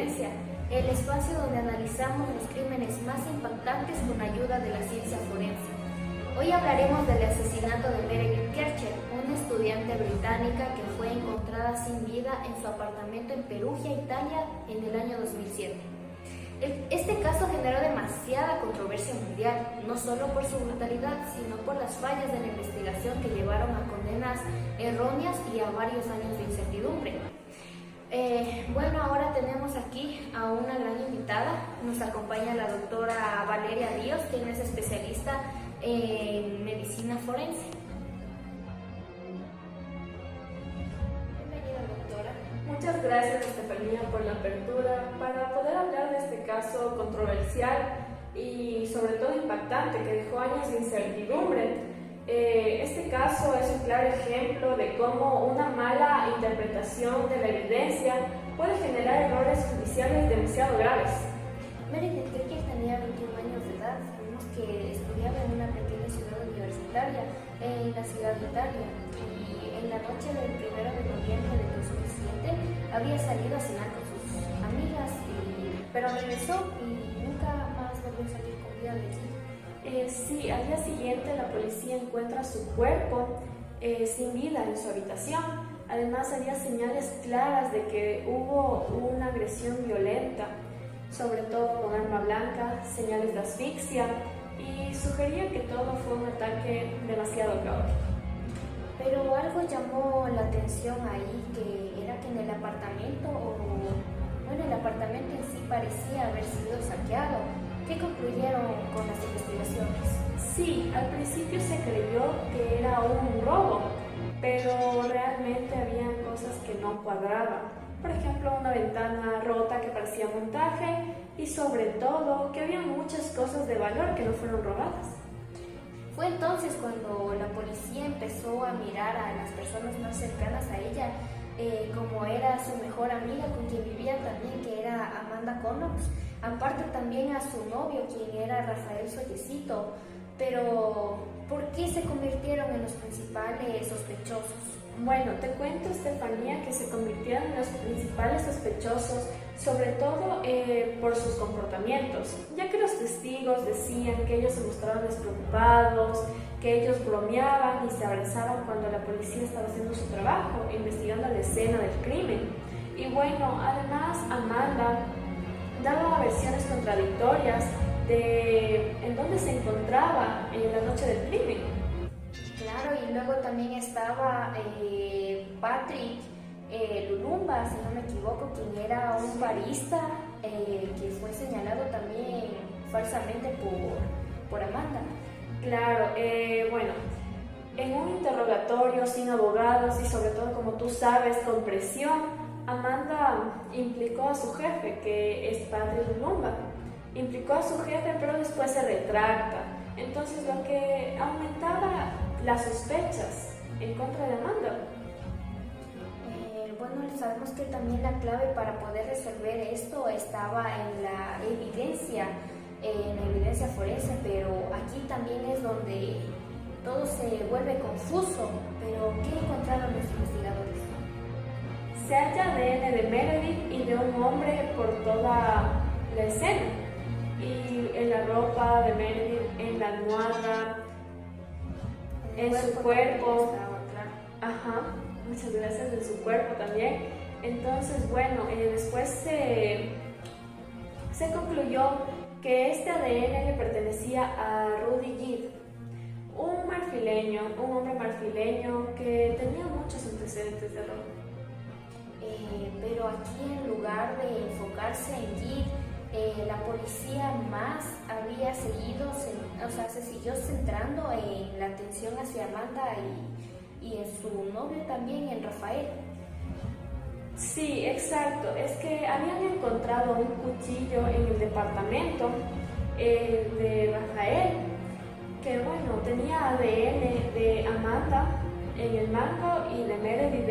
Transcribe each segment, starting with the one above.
evidencia, el espacio donde analizamos los crímenes más impactantes con ayuda de la ciencia forense. Hoy hablaremos del asesinato de Meredith Kercher, una estudiante británica que fue encontrada sin vida en su apartamento en Perugia, Italia, en el año 2007. Este caso generó demasiada controversia mundial, no solo por su brutalidad, sino por las fallas de la investigación que llevaron a condenas erróneas y a varios años de incertidumbre. Bueno, ahora tenemos aquí a una gran invitada. Nos acompaña la doctora Valeria Díaz, quien es especialista en medicina forense. Bienvenida, doctora. Muchas gracias, Estefanía, por la apertura para poder hablar de este caso controversial y sobre todo impactante que dejó años de incertidumbre. Este caso es un claro ejemplo de cómo una mala interpretación de la evidencia puede generar errores judiciales demasiado graves. Meredith Kercher tenía 21 años de edad. Sabemos que estudiaba en una pequeña ciudad universitaria en la ciudad de Italia, y en la noche del 1 de noviembre de 2007 había salido a cenar con sus amigas, pero regresó y nunca más volvió a salir con vida de allí. Sí, al día siguiente la policía encuentra su cuerpo sin vida en su habitación. Además, había señales claras de que hubo una agresión violenta, sobre todo con arma blanca, señales de asfixia, y sugería que todo fue un ataque demasiado caótico. Pero algo llamó la atención ahí, que era que en el apartamento, el apartamento en sí parecía haber sido saqueado. ¿Qué concluyeron con las investigaciones? Sí, al principio se creyó que era un robo, pero realmente habían cosas que no cuadraban. Por ejemplo, una ventana rota que parecía montaje, y sobre todo que había muchas cosas de valor que no fueron robadas. Fue entonces cuando la policía empezó a mirar a las personas más cercanas a ella, como era su mejor amiga con quien vivía también, que era Amanda Connox, aparte también a su novio, quien era Rafael Sollecito. Pero, ¿por qué se convirtieron en los principales sospechosos? Bueno, te cuento, Estefanía, que se convirtieron en los principales sospechosos, sobre todo por sus comportamientos, ya que los testigos decían que ellos se mostraban despreocupados, que ellos bromeaban y se abrazaban cuando la policía estaba haciendo su trabajo, investigando la escena del crimen. Y bueno, además Amanda daba versiones contradictorias de en dónde se encontraba en la noche del crimen. Claro, y luego también estaba Patrick Lulumba, si no me equivoco, quien era un barista que fue señalado también falsamente por Amanda. Claro, bueno, en un interrogatorio sin abogados y sobre todo, como tú sabes, con presión, Amanda implicó a su jefe, que es Patrick Lulumba. Implicó a su jefe, pero después se retracta. Entonces, lo que aumentaba las sospechas en contra de Amanda. Bueno, sabemos que también la clave para poder resolver esto estaba en la evidencia forense, pero aquí también es donde todo se vuelve confuso. Pero, ¿qué encontraron los investigadores? Se halla ADN de Meredith y de un hombre por toda la escena, y en la ropa de Meredith, en la almohada, en su cuerpo. Ajá, muchas gracias, en su cuerpo también. Entonces, bueno, después se concluyó que este ADN le pertenecía a Rudy Gibb, un hombre marfileño que tenía muchos antecedentes de robo. Pero aquí, en lugar de enfocarse en Gibb, la policía más había se siguió centrando en la atención hacia Amanda y en su novio también, en Rafael. Sí, exacto. Es que habían encontrado un cuchillo en el departamento de Rafael, que bueno, tenía ADN de Amanda en el mango y de Meredith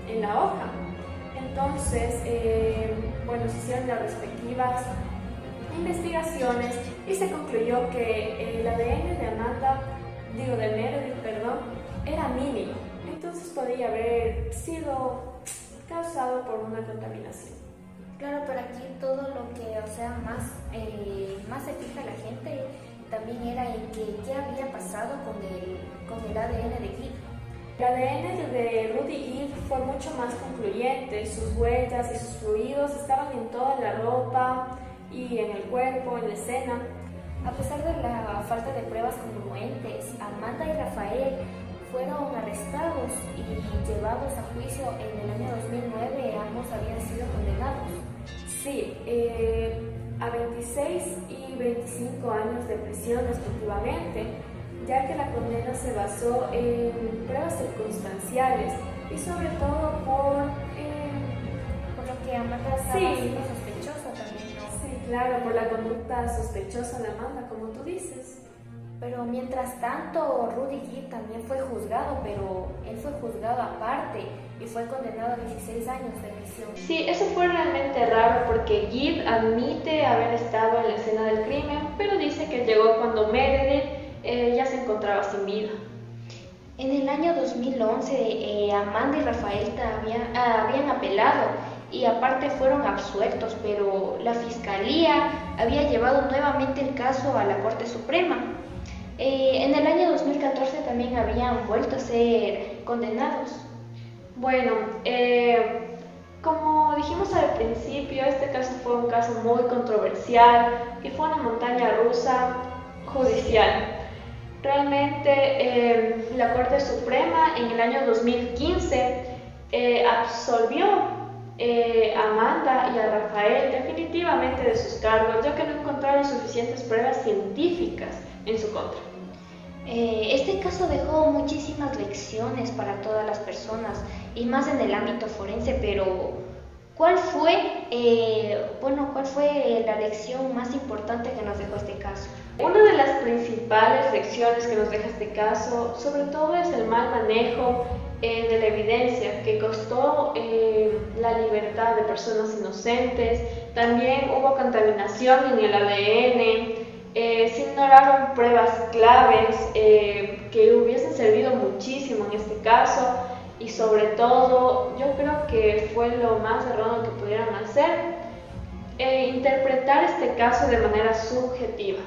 en la hoja. Entonces, bueno, se hicieron las respectivas investigaciones y se concluyó que el ADN de Meredith, era mínimo. Entonces podría haber sido causado por una contaminación. Claro, pero aquí todo lo que, o sea, más se fija la gente también era en que qué había pasado con el ADN de Git. El ADN de Rudy Gibb fue mucho más concluyente, sus huellas y sus fluidos estaban en toda la ropa y en el cuerpo, en la escena. A pesar de la falta de pruebas concluyentes, Amanda y Rafael fueron arrestados y llevados a juicio en el año 2009, ambos habían sido condenados. Sí, a 26 y 25 años de prisión respectivamente, ya que la condena se basó en pruebas circunstanciales y sobre todo por lo que Amanda estaba siendo sospechosa también, ¿no? Sí, claro, por la conducta sospechosa de Amanda, como tú dices. Pero mientras tanto, Rudy Gibb también fue juzgado, pero él fue juzgado aparte y fue condenado a 16 años de prisión. Sí, eso fue realmente raro porque Gibb admite haber estado en la escena del crimen, pero dice que llegó cuando Meredith ya se encontraba sin vida. En el año 2011, Amanda y Rafael habían apelado y aparte fueron absueltos, pero la fiscalía había llevado nuevamente el caso a la Corte Suprema. En el año 2014 también habían vuelto a ser condenados. Bueno, como dijimos al principio, este caso fue un caso muy controversial y fue una montaña rusa judicial. Realmente la Corte Suprema en el año 2015 absolvió a Amanda y a Rafael definitivamente de sus cargos, ya que no encontraron suficientes pruebas científicas en su contra. Este caso dejó muchísimas lecciones para todas las personas y más en el ámbito forense, pero ¿cuál fue la lección más importante que nos dejó este caso? Una de las principales lecciones que nos deja este caso, sobre todo, es el mal manejo de la evidencia que costó la libertad de personas inocentes. También hubo contaminación en el ADN. Se ignoraron pruebas claves que hubiesen servido muchísimo en este caso y sobre todo yo creo que fue lo más erróneo que pudieron hacer, interpretar este caso de manera subjetiva.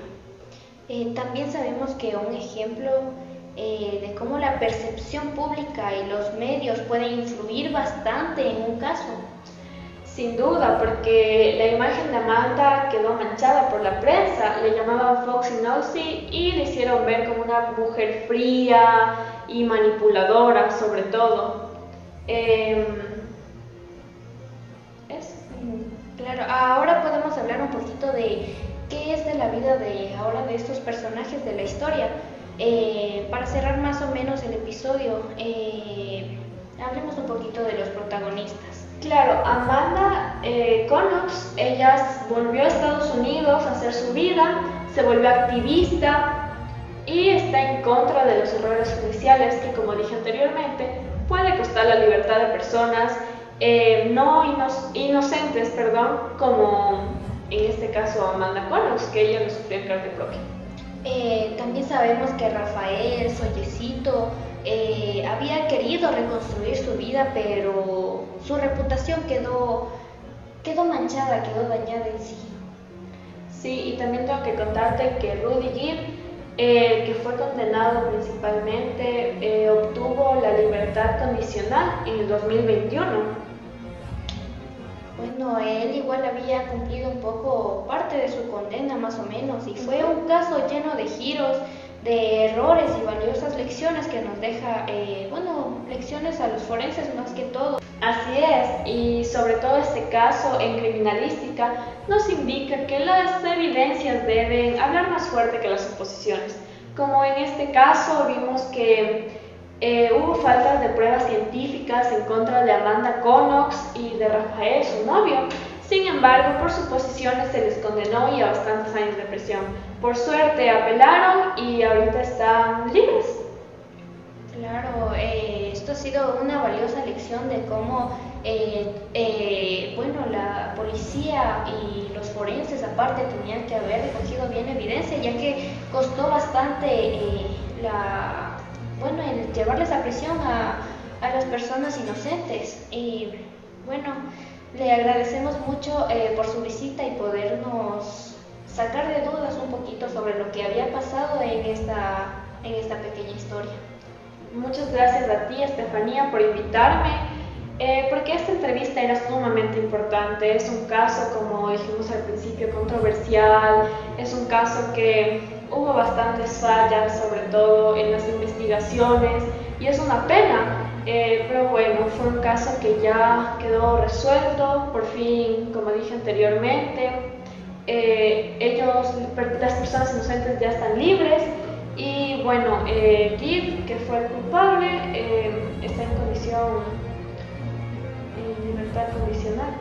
También sabemos que un ejemplo de cómo la percepción pública y los medios pueden influir bastante en un caso. Sin duda, porque la imagen de Amanda quedó manchada por la prensa, le llamaban Foxy Nosy y le hicieron ver como una mujer fría y manipuladora, sobre todo. Claro, ahora podemos hablar un poquito de qué es de la vida de estos personajes de la historia. Para cerrar más o menos el episodio, hablemos un poquito de los protagonistas. Claro, Amanda Knox, ella volvió a Estados Unidos a hacer su vida, se volvió activista y está en contra de los errores judiciales que, como dije anteriormente, puede costar la libertad de personas inocentes, como en este caso Amanda Knox, que ella lo sufrió en carne propia. También sabemos que Rafael Sollecito había querido reconstruir su vida, pero su reputación quedó manchada, quedó dañada en sí. Sí, y también tengo que contarte que Rudy Gibb, que fue condenado principalmente, obtuvo la libertad condicional en el 2021. Bueno, él igual había cumplido un poco parte de su condena más o menos y fue un caso lleno de giros, de errores y valiosas lecciones que nos deja, lecciones a los forenses más que todo. Así es, y sobre todo este caso en criminalística nos indica que las evidencias deben hablar más fuerte que las suposiciones. Como en este caso vimos que hubo faltas de pruebas científicas en contra de Amanda Knox y de Rafael, su novio. Sin embargo, por suposiciones se les condenó y a bastantes años de prisión. Por suerte apelaron y ahorita están libres. Claro, esto ha sido una valiosa lección de cómo la policía y los forenses aparte tenían que haber recogido bien evidencia, ya que costó bastante el llevarles a prisión a las personas inocentes. Y bueno, Le agradecemos mucho por su visita y podernos sacar de dudas un poquito sobre lo que había pasado en esta pequeña historia. Muchas gracias a ti, Estefanía, por invitarme, porque esta entrevista era sumamente importante. Es un caso, como dijimos al principio, controversial, es un caso que hubo bastantes fallas, sobre todo en las investigaciones, y es una pena. Pero bueno, fue un caso que ya quedó resuelto, por fin, como dije anteriormente, las personas inocentes ya están libres y bueno, Gil, que fue el culpable, está en libertad condicional.